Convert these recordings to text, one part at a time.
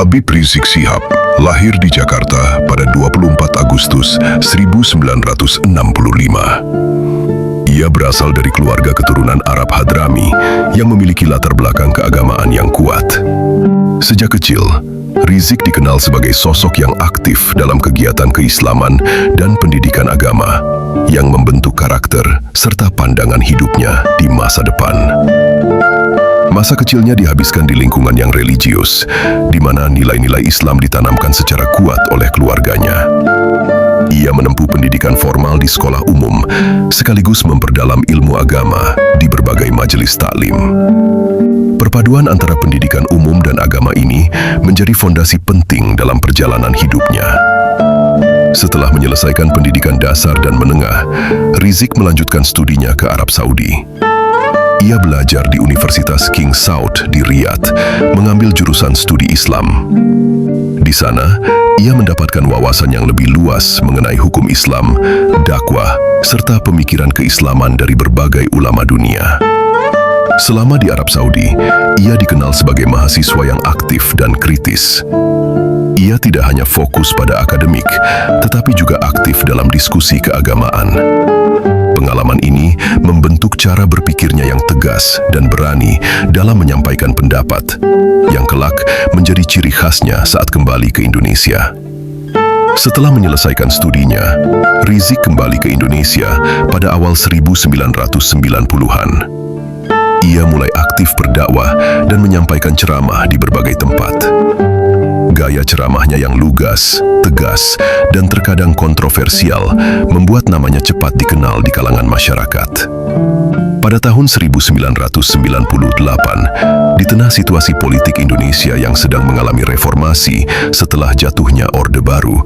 Habib Rizik Syihab lahir di Jakarta pada 24 Agustus 1965. Ia berasal dari keluarga keturunan Arab Hadrami yang memiliki latar belakang keagamaan yang kuat. Sejak kecil, Rizik dikenal sebagai sosok yang aktif dalam kegiatan keislaman dan pendidikan agama yang membentuk karakter serta pandangan hidupnya di masa depan. Masa kecilnya dihabiskan di lingkungan yang religius, di mana nilai-nilai Islam ditanamkan secara kuat oleh keluarganya. Ia menempuh pendidikan formal di sekolah umum, sekaligus memperdalam ilmu agama di berbagai majelis taklim. Perpaduan antara pendidikan umum dan agama ini menjadi fondasi penting dalam perjalanan hidupnya. Setelah menyelesaikan pendidikan dasar dan menengah, Rizik melanjutkan studinya ke Arab Saudi. Ia belajar di Universitas King Saud di Riyadh, mengambil jurusan studi Islam. Di sana, ia mendapatkan wawasan yang lebih luas mengenai hukum Islam, dakwah, serta pemikiran keislaman dari berbagai ulama dunia. Selama di Arab Saudi, ia dikenal sebagai mahasiswa yang aktif dan kritis. Ia tidak hanya fokus pada akademik, tetapi juga aktif dalam diskusi keagamaan. Pengalaman ini membentuk cara berpikirnya yang tegas dan berani dalam menyampaikan pendapat, yang kelak menjadi ciri khasnya saat kembali ke Indonesia. Setelah menyelesaikan studinya, Rizik kembali ke Indonesia pada awal 1990-an. Ia mulai aktif berdakwah dan menyampaikan ceramah di berbagai tempat. Gaya ceramahnya yang lugas, tegas, dan terkadang kontroversial membuat namanya cepat dikenal di kalangan masyarakat. Pada tahun 1998, di tengah situasi politik Indonesia yang sedang mengalami reformasi setelah jatuhnya Orde Baru,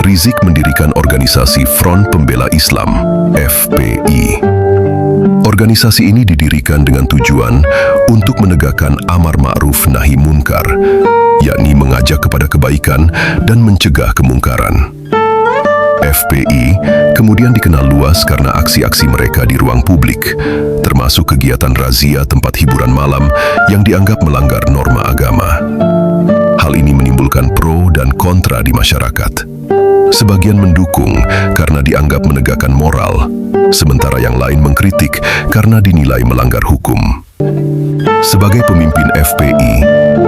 Rizik mendirikan organisasi Front Pembela Islam, FPI. Organisasi ini didirikan dengan tujuan untuk menegakkan amar ma'ruf nahi munkar, yakni mengajak kepada kebaikan dan mencegah kemungkaran. FPI kemudian dikenal luas karena aksi-aksi mereka di ruang publik, termasuk kegiatan razia tempat hiburan malam yang dianggap melanggar norma agama. Hal ini menimbulkan pro dan kontra di masyarakat. Sebagian mendukung karena dianggap menegakkan moral, sementara yang lain mengkritik karena dinilai melanggar hukum. Sebagai pemimpin FPI,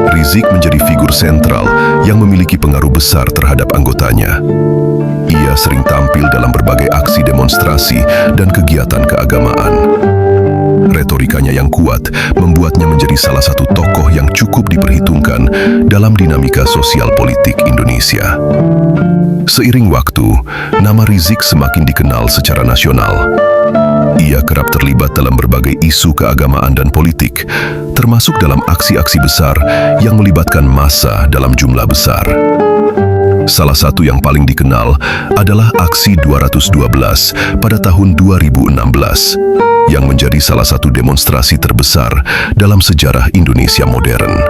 Rizik menjadi figur sentral yang memiliki pengaruh besar terhadap anggotanya. Ia sering tampil dalam berbagai aksi demonstrasi dan kegiatan keagamaan. Retorikanya yang kuat membuatnya menjadi salah satu tokoh yang cukup diperhitungkan dalam dinamika sosial politik Indonesia. Seiring waktu, nama Rizik semakin dikenal secara nasional. Ia kerap terlibat dalam berbagai isu keagamaan dan politik, termasuk dalam aksi-aksi besar yang melibatkan massa dalam jumlah besar. Salah satu yang paling dikenal adalah aksi 212 pada tahun 2016, yang menjadi salah satu demonstrasi terbesar dalam sejarah Indonesia modern.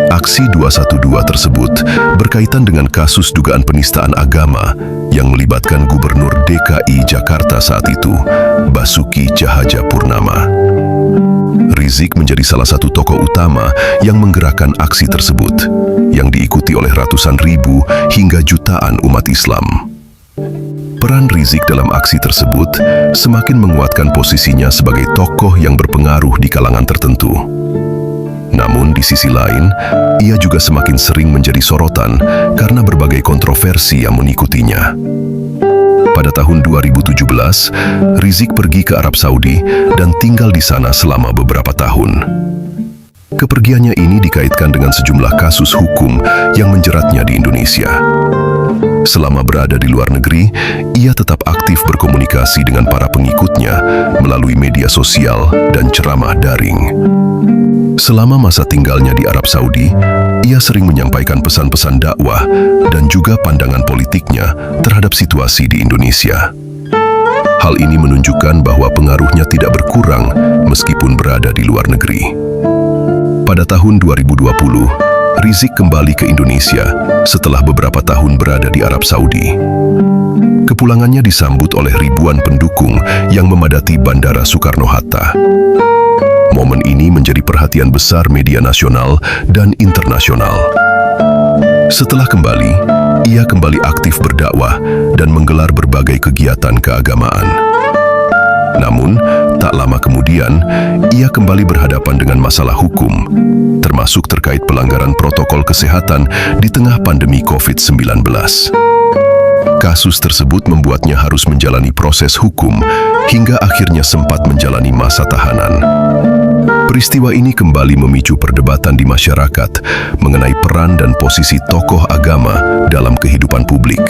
Aksi 212 tersebut berkaitan dengan kasus dugaan penistaan agama yang melibatkan Gubernur DKI Jakarta saat itu, Basuki Cahayapurnama. Rizik menjadi salah satu tokoh utama yang menggerakkan aksi tersebut, yang diikuti oleh ratusan ribu hingga jutaan umat Islam. Peran Rizik dalam aksi tersebut semakin menguatkan posisinya sebagai tokoh yang berpengaruh di kalangan tertentu. Namun di sisi lain, ia juga semakin sering menjadi sorotan karena berbagai kontroversi yang mengikutinya. Pada tahun 2017, Rizik pergi ke Arab Saudi dan tinggal di sana selama beberapa tahun. Kepergiannya ini dikaitkan dengan sejumlah kasus hukum yang menjeratnya di Indonesia. Selama berada di luar negeri, ia tetap aktif berkomunikasi dengan para pengikutnya melalui media sosial dan ceramah daring. Selama masa tinggalnya di Arab Saudi, ia sering menyampaikan pesan-pesan dakwah dan juga pandangan politiknya terhadap situasi di Indonesia. Hal ini menunjukkan bahwa pengaruhnya tidak berkurang meskipun berada di luar negeri. Pada tahun 2020, Rizik kembali ke Indonesia setelah beberapa tahun berada di Arab Saudi. Kepulangannya disambut oleh ribuan pendukung yang memadati Bandara Soekarno-Hatta. Momen ini menjadi perhatian besar media nasional dan internasional, Setelah kembali, ia kembali aktif berdakwah dan menggelar berbagai kegiatan keagamaan. Namun, tak lama kemudian, ia kembali berhadapan dengan masalah hukum, termasuk terkait pelanggaran protokol kesehatan di tengah pandemi COVID-19. Kasus tersebut membuatnya harus menjalani proses hukum hingga akhirnya sempat menjalani masa tahanan. Peristiwa ini kembali memicu perdebatan di masyarakat mengenai peran dan posisi tokoh agama dalam kehidupan publik.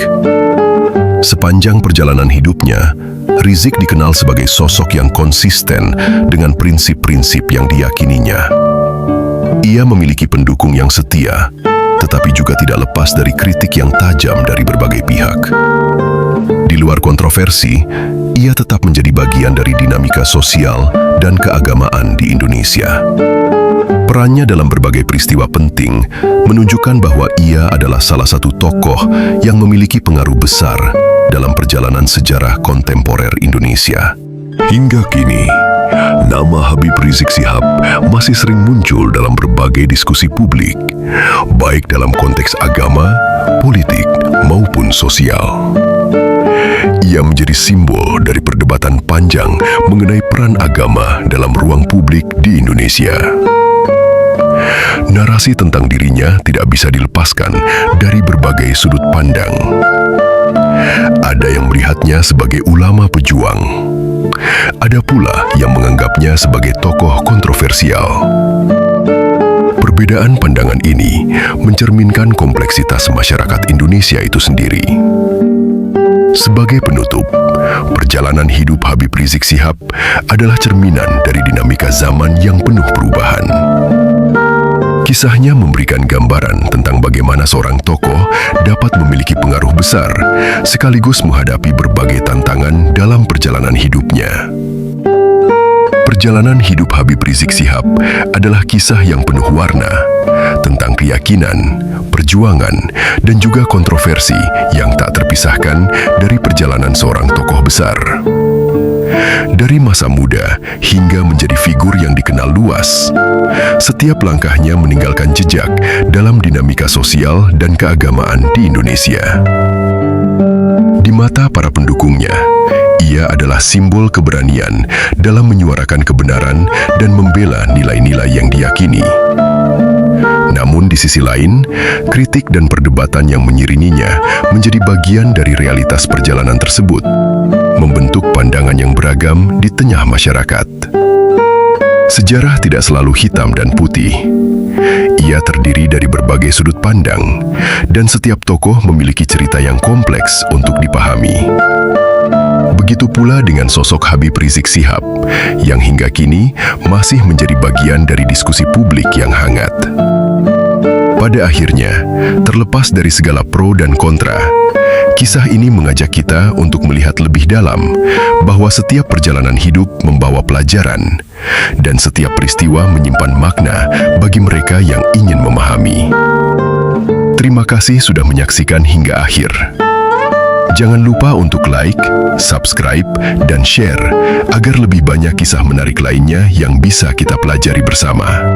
Sepanjang perjalanan hidupnya, Rizik dikenal sebagai sosok yang konsisten dengan prinsip-prinsip yang diyakininya. Ia memiliki pendukung yang setia, tetapi juga tidak lepas dari kritik yang tajam dari berbagai pihak. Di luar kontroversi, ia tetap menjadi bagian dari dinamika sosial dan keagamaan di Indonesia. Perannya dalam berbagai peristiwa penting menunjukkan bahwa ia adalah salah satu tokoh yang memiliki pengaruh besar dalam perjalanan sejarah kontemporer Indonesia. Hingga kini, nama Habib Rizik Syihab masih sering muncul dalam berbagai diskusi publik, baik dalam konteks agama, politik, maupun sosial. Ia menjadi simbol dari perdebatan panjang mengenai peran agama dalam ruang publik di Indonesia. Narasi tentang dirinya tidak bisa dilepaskan dari berbagai sudut pandang. Ada yang melihatnya sebagai ulama pejuang. Ada pula yang menganggapnya sebagai tokoh kontroversial. Perbedaan pandangan ini mencerminkan kompleksitas masyarakat Indonesia itu sendiri. Sebagai penutup, perjalanan hidup Habib Rizik Syihab adalah cerminan dari dinamika zaman yang penuh perubahan. Kisahnya memberikan gambaran tentang bagaimana seorang tokoh dapat memiliki pengaruh besar sekaligus menghadapi berbagai tantangan dalam perjalanan hidupnya. Perjalanan hidup Habib Rizik Syihab adalah kisah yang penuh warna tentang keyakinan, perjuangan, dan juga kontroversi yang tak terpisahkan dari perjalanan seorang tokoh besar. Dari masa muda hingga menjadi figur yang dikenal luas, setiap langkahnya meninggalkan jejak dalam dinamika sosial dan keagamaan di Indonesia. Di mata para pendukungnya, ia adalah simbol keberanian dalam menyuarakan kebenaran dan membela nilai-nilai yang diyakini. Namun di sisi lain, kritik dan perdebatan yang menyiringinya menjadi bagian dari realitas perjalanan tersebut, membentuk pandangan yang beragam di tengah masyarakat. Sejarah tidak selalu hitam dan putih. Ia terdiri dari berbagai sudut pandang, dan setiap tokoh memiliki cerita yang kompleks untuk dipahami. Begitu pula dengan sosok Habib Rizik Syihab, yang hingga kini masih menjadi bagian dari diskusi publik yang hangat. Pada akhirnya, terlepas dari segala pro dan kontra, kisah ini mengajak kita untuk melihat lebih dalam bahwa setiap perjalanan hidup membawa pelajaran dan setiap peristiwa menyimpan makna bagi mereka yang ingin memahami. Terima kasih sudah menyaksikan hingga akhir. Jangan lupa untuk like, subscribe, dan share agar lebih banyak kisah menarik lainnya yang bisa kita pelajari bersama.